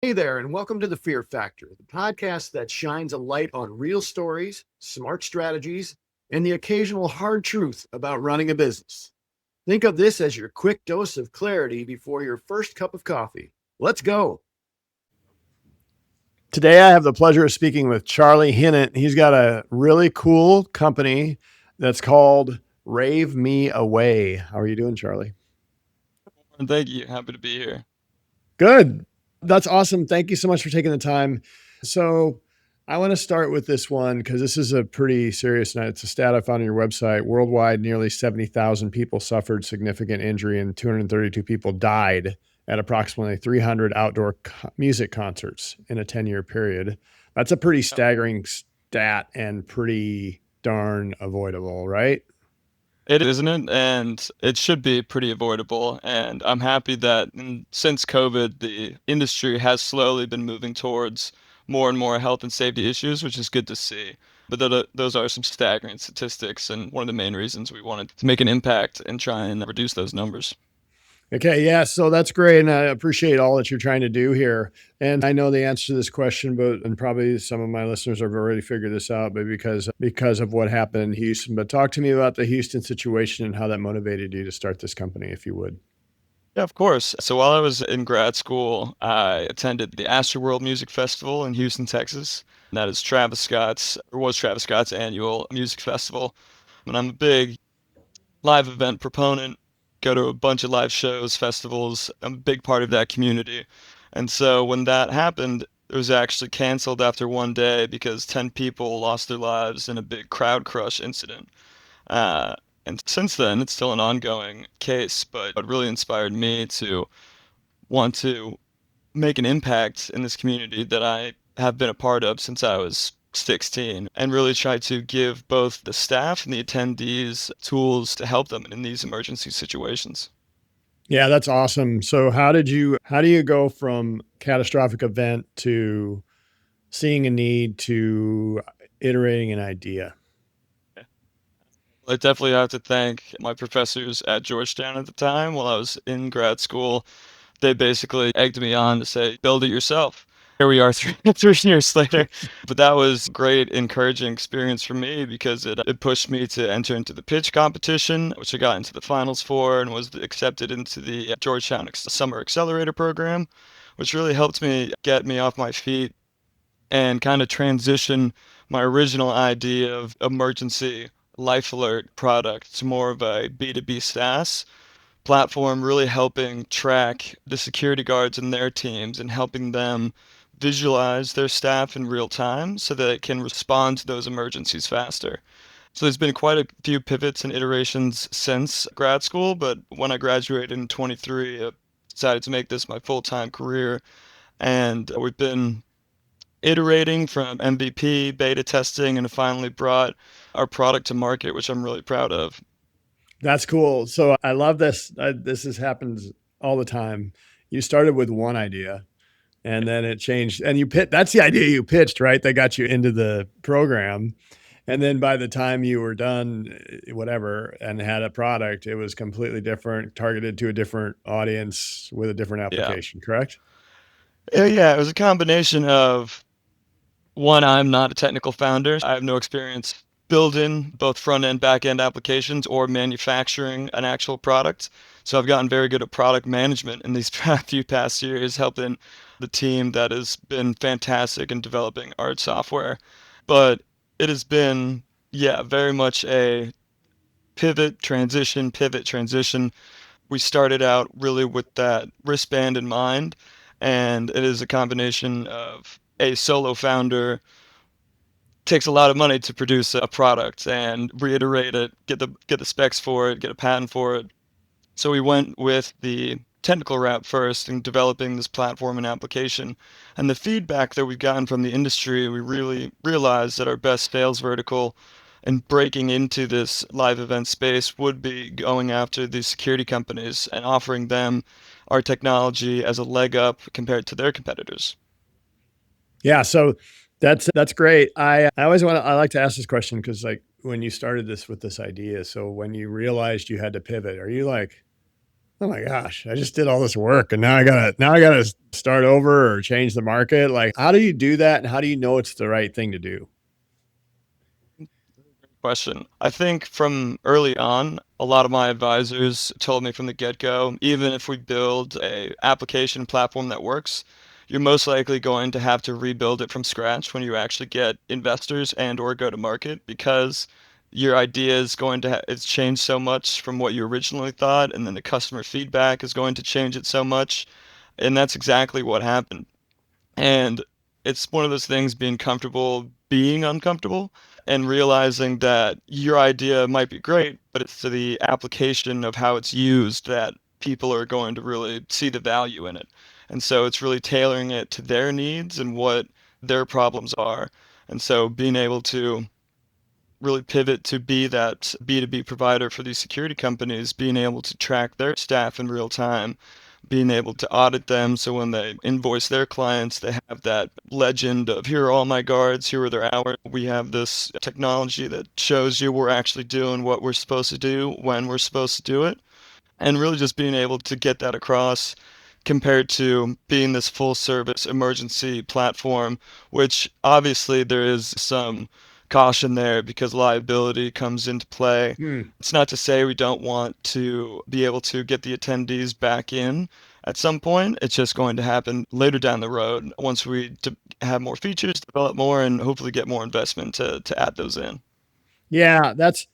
Hey there, and welcome to the Fiihr Factor, the podcast that shines a light on real stories, smart strategies, and the occasional hard truth about running a business. Think of this as your quick dose of clarity before your first cup of coffee. Let's go. Today, I have the pleasure of speaking with Charlie Hinnant. He's got a really cool company that's called Rave Me Away. How are you doing, Charlie? And thank you. Happy to be here. Good. That's awesome. Thank you so much for taking the time. So, I want to start with this one because this is a pretty serious night. It's a stat I found on your website. Worldwide, nearly 70,000 people suffered significant injury and 232 people died at approximately 300 outdoor music concerts in a 10-year period. That's a pretty staggering stat and pretty darn avoidable, right? It isn't it? And it should be pretty avoidable. And I'm happy that since COVID, the industry has slowly been moving towards more and more health and safety issues, which is good to see. But those are some staggering statistics, and one of the main reasons we wanted to make an impact and try and reduce those numbers. Okay, yeah, so that's great, and I appreciate all that you're trying to do here. And I know the answer to this question, but and probably some of my listeners have already figured this out, but because of what happened in Houston. But talk to me about the Houston situation and how that motivated you to start this company, if you would. Yeah, of course. So while I was in grad school, I attended the Astroworld Music Festival in Houston, Texas. That is Travis Scott's annual music festival. And I'm a big live event proponent, go to a bunch of live shows, festivals. I'm a big part of that community. And so when that happened, it was actually canceled after one day because 10 people lost their lives in a big crowd crush incident. Uh, and since then, it's still an ongoing case, but it really inspired me to want to make an impact in this community that I have been a part of since I was 16 and really try to give both the staff and the attendees tools to help them in these emergency situations. Yeah, that's awesome. So how do you go from catastrophic event to seeing a need to iterating an idea? I definitely have to thank my professors at Georgetown at the time while I was in grad school. They basically egged me on to say, build it yourself. Here we are 3 years later. But that was great, encouraging experience for me because it pushed me to enter into the pitch competition, which I got into the finals for and was accepted into the Georgetown Summer Accelerator program, which really helped me get me off my feet and kind of transition my original idea of emergency life alert product to more of a B2B SaaS platform, really helping track the security guards and their teams and helping them visualize their staff in real time so that it can respond to those emergencies faster. So there's been quite a few pivots and iterations since grad school, but when I graduated in 23, I decided to make this my full-time career, and we've been iterating from MVP, beta testing, and finally brought our product to market, which I'm really proud of. That's cool. So I love this. Happens all the time. You started with one idea and then it changed and that's the idea you pitched, right? They got you into the program. And then by the time you were done, whatever, and had a product, it was completely different, targeted to a different audience with a different Yeah. application, correct? Yeah, it was a combination of one, I'm not a technical founder. I have no experience building both front end, back end applications or manufacturing an actual product. So I've gotten very good at product management in these few past years, helping the team that has been fantastic in developing art software. But it has been, yeah, very much a pivot, transition. We started out really with that wristband in mind, and it is a combination of a solo founder takes a lot of money to produce a product and reiterate it, get the specs for it, get a patent for it. So we went with the technical route first in developing this platform and application. And the feedback that we've gotten from the industry, we really realized that our best sales vertical and breaking into this live event space would be going after these security companies and offering them our technology as a leg up compared to their competitors. Yeah. So that's great. I like to ask this question because like when you started this with this idea, so when you realized you had to pivot, are you like oh my gosh, I just did all this work and now I gotta start over or change the market. Like, how do you do that? And how do you know it's the right thing to do? Question. I think from early on, a lot of my advisors told me from the get-go, even if we build a application platform that works, you're most likely going to have to rebuild it from scratch when you actually get investors and or go to market because your idea is going to it's changed so much from what you originally thought, and then the customer feedback is going to change it so much, and that's exactly what happened. And it's one of those things being comfortable being uncomfortable and realizing that your idea might be great, but it's the application of how it's used that people are going to really see the value in it. And so it's really tailoring it to their needs and what their problems are. And so being able to really pivot to be that B2B provider for these security companies, being able to track their staff in real time, being able to audit them so when they invoice their clients, they have that legend of here are all my guards, here are their hours. We have this technology that shows you we're actually doing what we're supposed to do when we're supposed to do it, and really just being able to get that across compared to being this full service emergency platform, which obviously there is some caution there because liability comes into play. Hmm. It's not to say we don't want to be able to get the attendees back in at some point. It's just going to happen later down the road once we have more features, develop more, and hopefully get more investment to add those in. Yeah, that's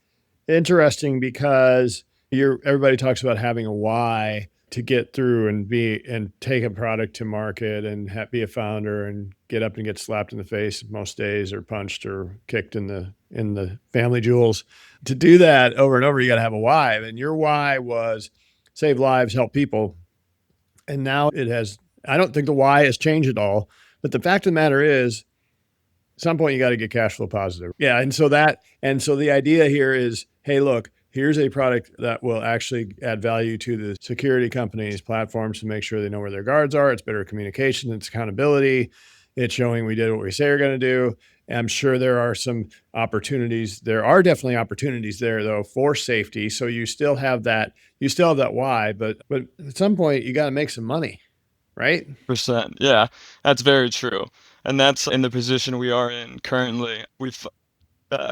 interesting because everybody talks about having a why to get through and be and take a product to market and be a founder and get up and get slapped in the face most days or punched or kicked in the family jewels. To do that over and over, you got to have a why. And your why was save lives, help people. And now it has, I don't think the why has changed at all. But the fact of the matter is, at some point you got to get cash flow positive. Yeah. And so the idea here is, hey, look, here's a product that will actually add value to the security companies' platforms to make sure they know where their guards are. It's better communication, it's accountability. It's showing we did what we say we're going to do. And I'm sure there are some opportunities. There are definitely opportunities there though for safety. So you still have that why, but at some point you got to make some money, right? Percent. Yeah, that's very true. And that's in the position we are in currently. We've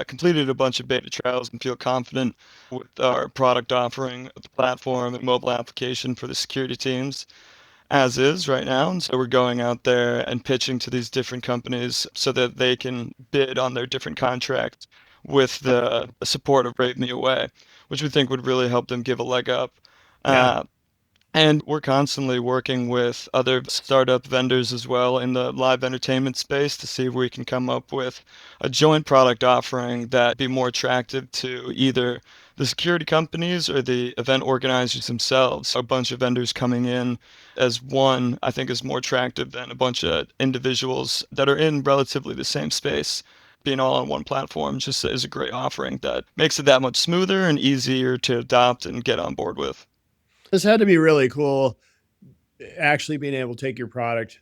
completed a bunch of beta trials and feel confident with our product offering, the platform and mobile application for the security teams as is right now. And so we're going out there and pitching to these different companies so that they can bid on their different contracts with the support of Rate Me Away, which we think would really help them give a leg up. Yeah. Uh, and we're constantly working with other startup vendors as well in the live entertainment space to see if we can come up with a joint product offering that be more attractive to either the security companies or the event organizers themselves. A bunch of vendors coming in as one, I think, is more attractive than a bunch of individuals that are in relatively the same space. Being all on one platform just is a great offering that makes it that much smoother and easier to adopt and get on board with. This had to be really cool actually being able to take your product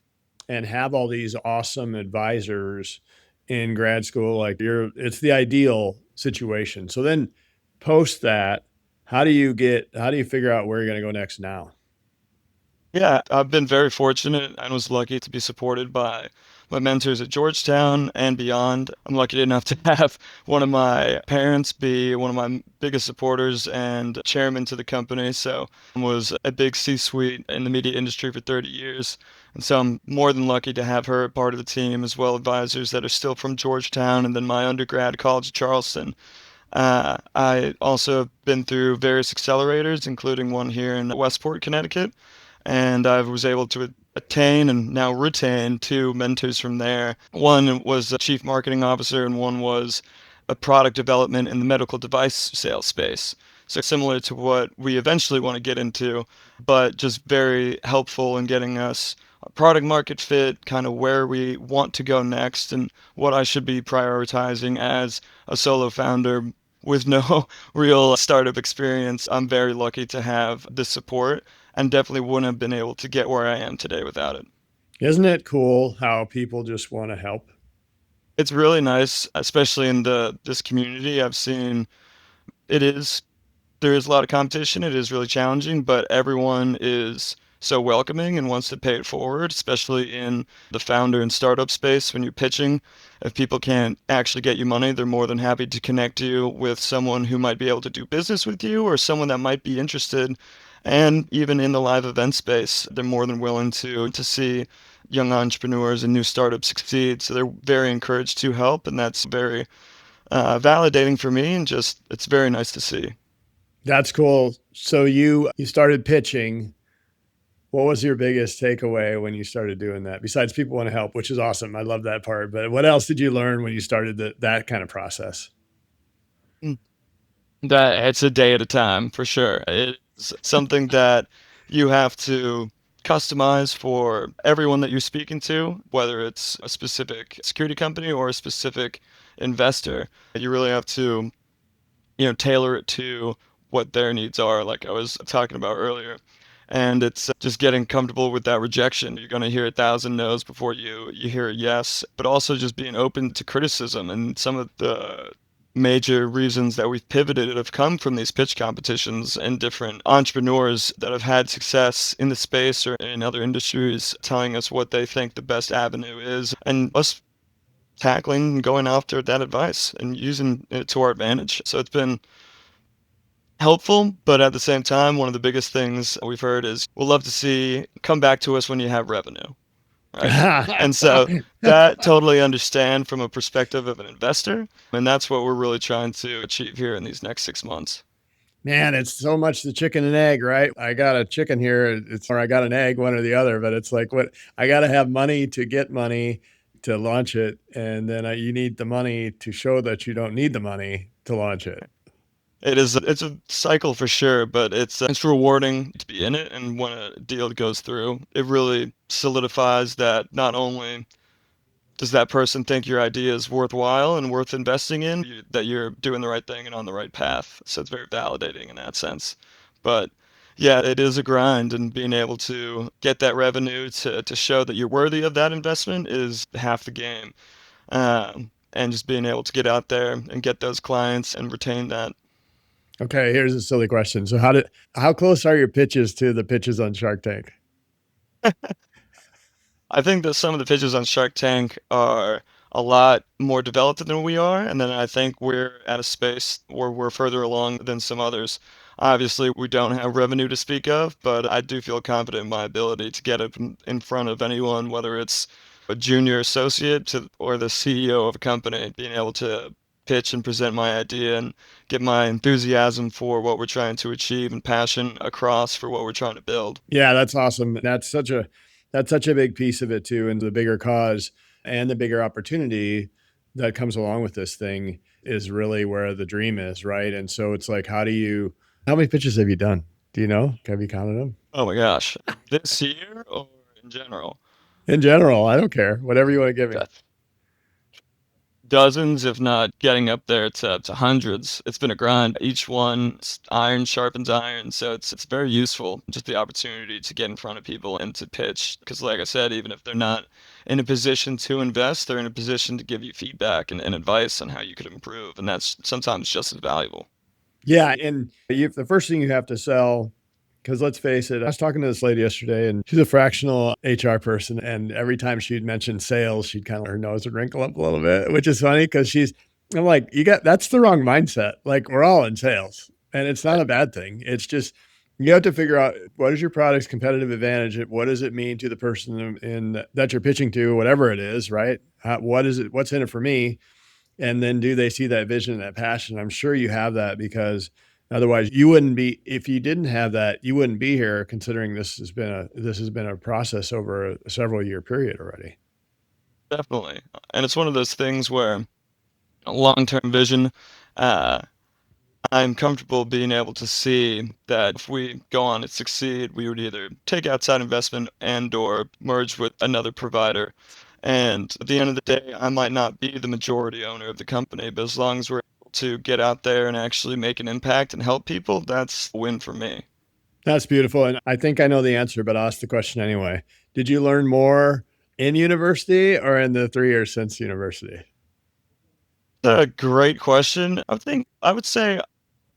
and have all these awesome advisors in grad school. Like it's the ideal situation. So then post that, how do you figure out where you're going to go next now? Yeah, I've been very fortunate and was lucky to be supported by my mentors at Georgetown and beyond. I'm lucky enough to have one of my parents be one of my biggest supporters and chairman to the company. So I was a big C-suite in the media industry for 30 years. And so I'm more than lucky to have her part of the team, as well advisors that are still from Georgetown and then my undergrad, College of Charleston. I also have been through various accelerators, including one here in Westport, Connecticut, and I was able to attain and now retain two mentors from there. One was a chief marketing officer, and one was a product development in the medical device sales space. So similar to what we eventually want to get into, but just very helpful in getting us a product market fit, kind of where we want to go next, and what I should be prioritizing as a solo founder with no real startup experience. I'm very lucky to have the support and definitely wouldn't have been able to get where I am today without it. Isn't it cool how people just want to help? It's really nice, especially in the this community. I've seen it is there is a lot of competition. It is really challenging, but everyone is so welcoming and wants to pay it forward, especially in the founder and startup space when you're pitching. If people can't actually get you money, they're more than happy to connect you with someone who might be able to do business with you or someone that might be interested. And even in the live event space, they're more than willing to see young entrepreneurs and new startups succeed. So they're very encouraged to help, and that's very validating for me, and just it's very nice to see. That's cool. So you started pitching. What was your biggest takeaway when you started doing that? Besides people want to help, which is awesome. I love that part. But what else did you learn when you started that kind of process? Mm. That it's a day at a time for sure. It's something that you have to customize for everyone that you're speaking to, whether it's a specific security company or a specific investor. You really have to, tailor it to what their needs are, like I was talking about earlier. And it's just getting comfortable with that rejection. You're going to hear 1,000 no's before you hear a yes, but also just being open to criticism. And some of the major reasons that we've pivoted have come from these pitch competitions and different entrepreneurs that have had success in the space or in other industries telling us what they think the best avenue is, and us tackling and going after that advice and using it to our advantage. So it's been helpful, but at the same time, one of the biggest things we've heard is we'll love to see come back to us when you have revenue, right? And so that totally understand from a perspective of an investor, and that's what we're really trying to achieve here in these next 6 months. Man, it's so much the chicken and egg, right? I got a chicken here, it's or I got an egg, one or the other, but it's like what I got to have money to get money to launch it, and then you need the money to show that you don't need the money to launch it. It's a cycle for sure, but it's rewarding to be in it, and when a deal goes through, it really solidifies that not only does that person think your idea is worthwhile and worth investing in, that you're doing the right thing and on the right path. So it's very validating in that sense. But yeah, it is a grind, and being able to get that revenue to show that you're worthy of that investment is half the game. And just being able to get out there and get those clients and retain that. Okay, here's a silly question. So how close are your pitches to the pitches on Shark Tank? I think that some of the pitches on Shark Tank are a lot more developed than we are, and then I think we're at a space where we're further along than some others. Obviously, we don't have revenue to speak of, but I do feel confident in my ability to get it in front of anyone, whether it's a junior associate or the CEO of a company, being able to pitch and present my idea and get my enthusiasm for what we're trying to achieve and passion across for what we're trying to build. Yeah, that's awesome. That's such a big piece of it too, and the bigger cause and the bigger opportunity that comes along with this thing is really where the dream is, right? And so it's like, how many pitches have you done? Do you know? Have you counted them? Oh my gosh. This year or in general? In general, I don't care. Whatever you want to give me. Def- Dozens, if not getting up there to hundreds. It's been a grind. Each one, iron sharpens iron, so it's very useful. Just the opportunity to get in front of people and to pitch. Because, like I said, even if they're not in a position to invest, they're in a position to give you feedback and advice on how you could improve, and that's sometimes just as valuable. Yeah, and the first thing you have to sell, because let's face it, I was talking to this lady yesterday, and she's a fractional HR person, and every time she'd mention sales, she'd kind of her nose would wrinkle up a little bit, which is funny because I'm like, that's the wrong mindset. Like we're all in sales, and it's not Right. a bad thing. It's just you have to figure out what is your product's competitive advantage. What does it mean to the person that you're pitching to, whatever it is, right? What is it? What's in it for me? And then do they see that vision and that passion? I'm sure you have that because otherwise you wouldn't be, if you didn't have that, you wouldn't be here considering this has been a process over a several year period already. Definitely. And it's one of those things where a long-term vision, uh, I'm comfortable being able to see that if we go on and succeed, we would either take outside investment and or merge with another provider. And at the end of the day, I might not be the majority owner of the company, but as long as we're able to get out there and actually make an impact and help people, that's a win for me. That's beautiful. And I think I know the answer, but I'll ask the question anyway. Did you learn more in university or in the 3 years since university? A great question. I would say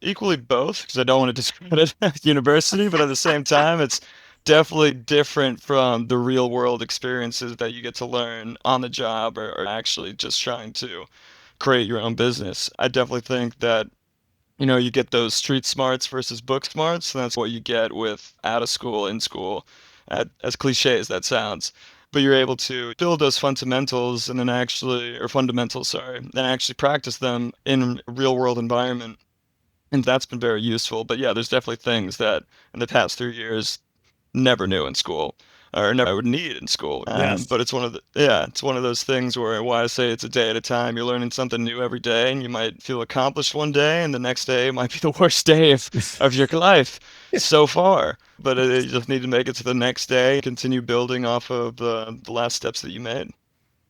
equally both because I don't want to discredit university, but at the same time, it's definitely different from the real world experiences that you get to learn on the job or actually just trying to create your own business. I definitely think that you get those street smarts versus book smarts, and that's what you get with out of school, in school, as cliche as that sounds. But you're able to build those fundamentals and then actually, or fundamentals, sorry, then actually practice them in a real world environment. And that's been very useful. But yeah, there's definitely things that in the past 3 years never knew in school or never I would need in school. Yes. But it's one of those things where why I say it's a day at a time. You're learning something new every day, and you might feel accomplished one day, and the next day might be the worst day of your life so far. But you just need to make it to the next day, continue building off of the last steps that you made.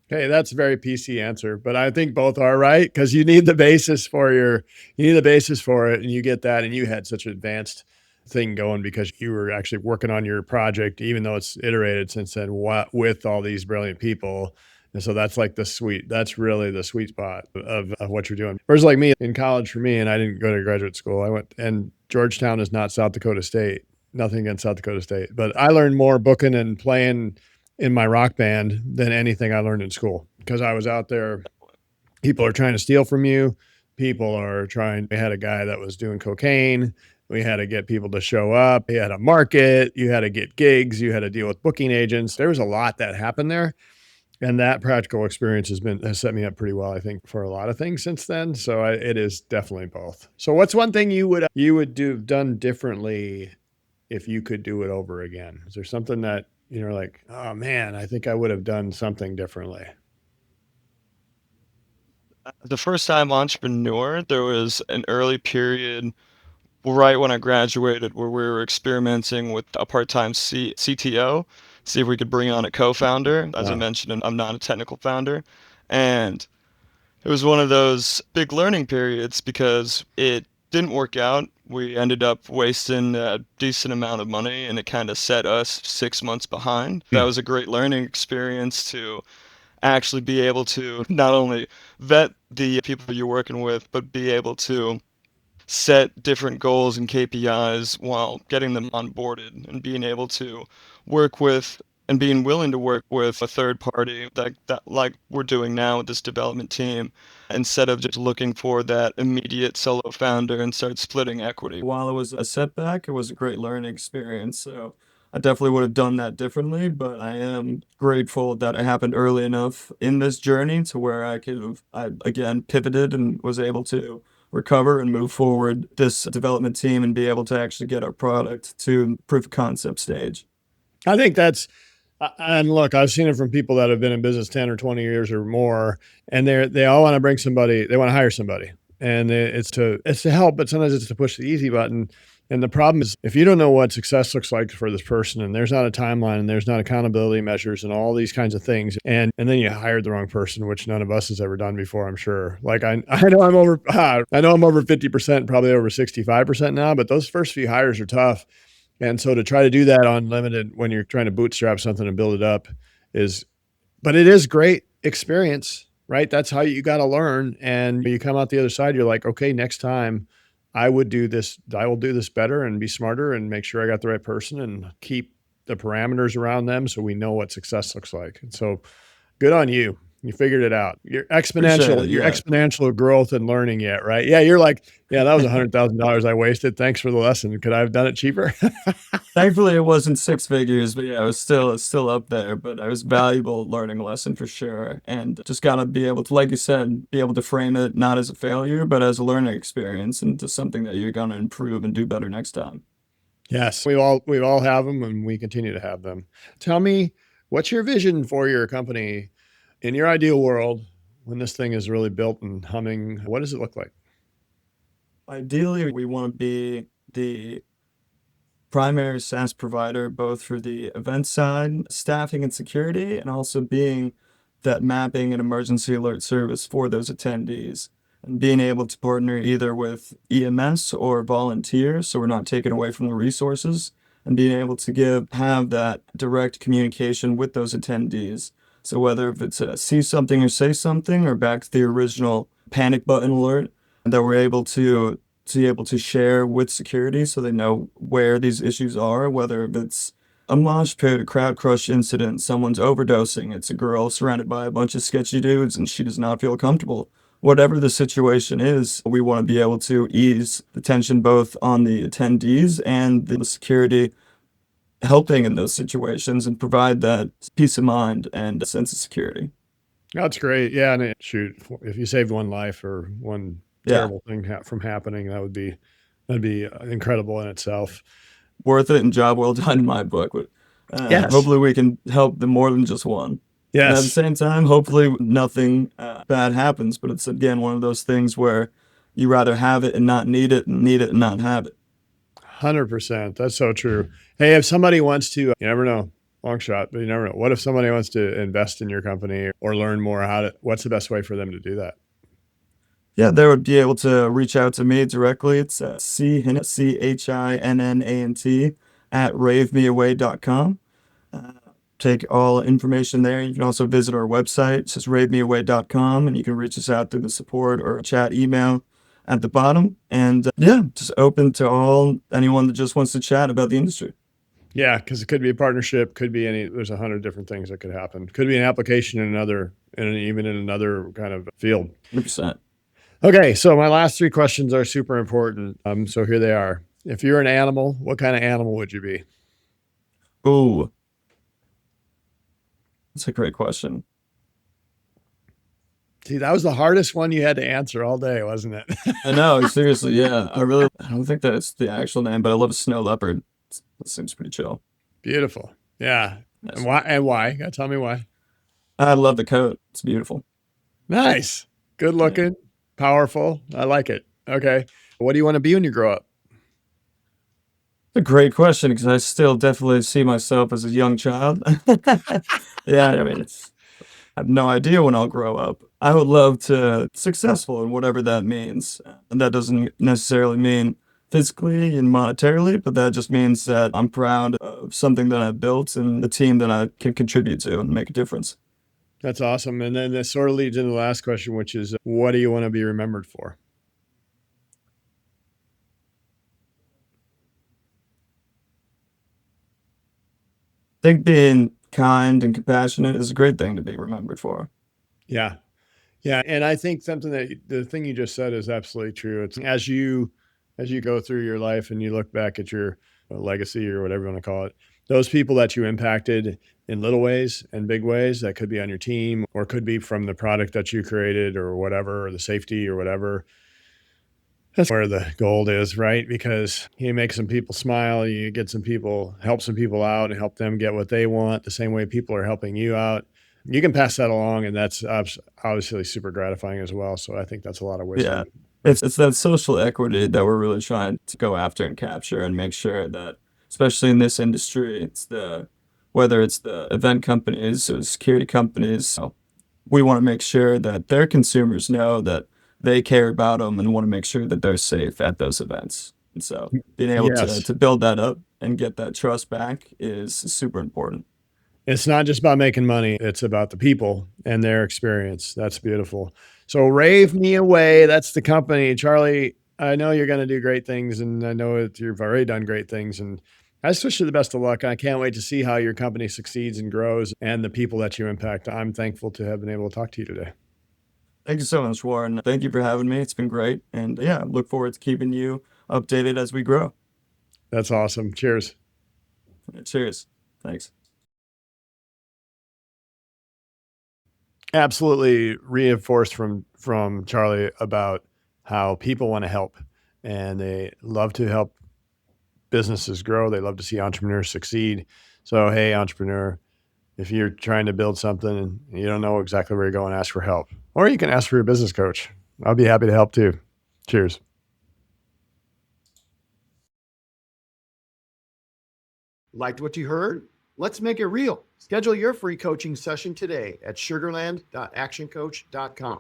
Hey, that's a very PC answer, but I think both are right because you need the basis for it, and you get that, and you had such an advanced thing going because you were actually working on your project, even though it's iterated since then, with all these brilliant people. And so that's really the sweet spot of what you're doing. Whereas like me in college for me, and I didn't go to graduate school. And Georgetown is not South Dakota State. Nothing against South Dakota State, but I learned more booking and playing in my rock band than anything I learned in school because I was out there. People are trying to steal from you. We had a guy that was doing cocaine. We had to get people to show up. You had to market. You had to get gigs. You had to deal with booking agents. There was a lot that happened there. And that practical experience has set me up pretty well, I think, for a lot of things since then. So it is definitely both. So what's one thing you would do done differently if you could do it over again? Is there something that you're like, oh man, I think I would have done something differently? The first time entrepreneur, there was an early period right when I graduated where we were experimenting with a part-time CTO, see if we could bring on a co-founder. As I Wow. mentioned, I'm not a technical founder. And it was one of those big learning periods because it didn't work out. We ended up wasting a decent amount of money and it kind of set us 6 months behind. That Hmm. was a great learning experience to actually be able to not only vet the people you're working with, but be able to set different goals and KPIs while getting them onboarded and being able to work with and being willing to work with a third party that like we're doing now with this development team instead of just looking for that immediate solo founder and start splitting equity. While it was a setback, it was a great learning experience. So I definitely would have done that differently, but I am grateful that it happened early enough in this journey to where I again pivoted and was able to recover and move forward this development team and be able to actually get our product to proof of concept stage. I think and look, I've seen it from people that have been in business 10 or 20 years or more, and they all want to they want to hire somebody. And it's to help, but sometimes it's to push the easy button. And the problem is if you don't know what success looks like for this person and there's not a timeline and there's not accountability measures and all these kinds of things, and then you hired the wrong person, which none of us has ever done before, I'm sure. Like I know I'm over 50%, probably over 65% now, but those first few hires are tough. And so to try to do that unlimited when you're trying to bootstrap something and build it up is, but it is great experience, right? That's how you got to learn. And you come out the other side, you're like, okay, next time I will do this better and be smarter and make sure I got the right person and keep the parameters around them so we know what success looks like. And so good on you. You figured it out. Appreciate it. Your Yeah. exponential growth and learning yet, right? Yeah, you're like, yeah, that was $100,000 I wasted. Thanks for the lesson. Could I have done it cheaper? Thankfully, it wasn't six figures, but yeah, it's still up there. But it was valuable learning lesson for sure, and just gotta be able to, like you said, be able to frame it not as a failure, but as a learning experience and just something that you're gonna improve and do better next time. Yes, we all have them, and we continue to have them. Tell me, what's your vision for your company in your ideal world when this thing is really built and humming? What does it look like? Ideally, we want to be the primary SaaS provider, both for the event side, staffing and security, and also being that mapping and emergency alert service for those attendees. And being able to partner either with EMS or volunteers, so we're not taking away from the resources, and being able to have that direct communication with those attendees. So whether if it's a see something or say something, or back to the original panic button alert, that we're able to to be able to share with security so they know where these issues are, whether it's a mosh pit, a crowd crush incident, someone's overdosing, it's a girl surrounded by a bunch of sketchy dudes and she does not feel comfortable. Whatever the situation is, we want to be able to ease the tension both on the attendees and the security helping in those situations and provide that peace of mind and a sense of security. That's great. Yeah, and shoot, if you saved one life or one Yeah, terrible thing from happening, that'd be incredible in itself. worth it and job well done in my book. But Yes. hopefully we can help them more than just one. And at the Yes. same time, hopefully nothing bad happens. But it's again one of those things where you rather have it and not need it, and need it and not have it. 100%. That's so true. Hey, if somebody wants to, you never know, long shot, but you never know. What if somebody wants to invest in your company or learn more what's the best way for them to do that? Yeah, they would be able to reach out to me directly. It's Hinnant, Chinnant at ravemeaway.com. Take all information there. You can also visit our website. It's just ravemeaway.com, and you can reach us out through the support or chat email at the bottom. And yeah, just open to anyone that just wants to chat about the industry. Yeah, because it could be a partnership, could be there's 100 different things that could happen. Could be an application in even in another kind of field. 100%. Okay, so my last three questions are super important. So here they are. If you're an animal, what kind of animal would you be? Ooh, that's a great question. See, that was the hardest one you had to answer all day, wasn't it? I know, seriously, yeah. I don't think that's the actual name, but I love a snow leopard. That seems pretty chill. Beautiful. Yeah. Nice. And why? And why? Gotta tell me why. I love the coat. It's beautiful. Nice. Good Yeah. looking, powerful. I like it. Okay. What do you want to be when you grow up? A great question because I still definitely see myself as a young child. Yeah, I mean, I have no idea when I'll grow up. I would love to successful in whatever that means. And that doesn't necessarily mean physically and monetarily, but that just means that I'm proud of something that I've built and the team that I can contribute to and make a difference. That's awesome. And then this sort of leads into the last question, which is what do you want to be remembered for? I think being kind and compassionate is a great thing to be remembered for. Yeah. Yeah. And I think the thing you just said is absolutely true. It's as you go through your life and you look back at your legacy or whatever you want to call it, those people that you impacted in little ways and big ways that could be on your team or could be from the product that you created or whatever, or the safety or whatever. That's where the gold is, right? Because you make some people smile, you get help some people out and help them get what they want the same way people are helping you out. You can pass that along, and that's obviously super gratifying as well. So I think that's a lot of Yeah. wisdom. It's that social equity that we're really trying to go after and capture and make sure that, especially in this industry, whether it's the event companies or security companies, so we want to make sure that their consumers know that they care about them and want to make sure that they're safe at those events. And so being able Yes. to build that up and get that trust back is super important. It's not just about making money, it's about the people and their experience. That's beautiful. So Rave Me Away, that's the company. Charlie, I know you're going to do great things, and I know that you've already done great things. And I just wish you the best of luck. I can't wait to see how your company succeeds and grows and the people that you impact. I'm thankful to have been able to talk to you today. Thank you so much, Warren. Thank you for having me. It's been great. And yeah, look forward to keeping you updated as we grow. That's awesome. Cheers. Cheers. Thanks. Absolutely reinforced from Charlie about how people want to help and they love to help businesses grow. They love to see entrepreneurs succeed. So, hey, entrepreneur, if you're trying to build something and you don't know exactly where you're going, ask for help. Or you can ask for your business coach. I'll be happy to help too. Cheers. Liked what you heard? Let's make it real. Schedule your free coaching session today at sugarland.actioncoach.com.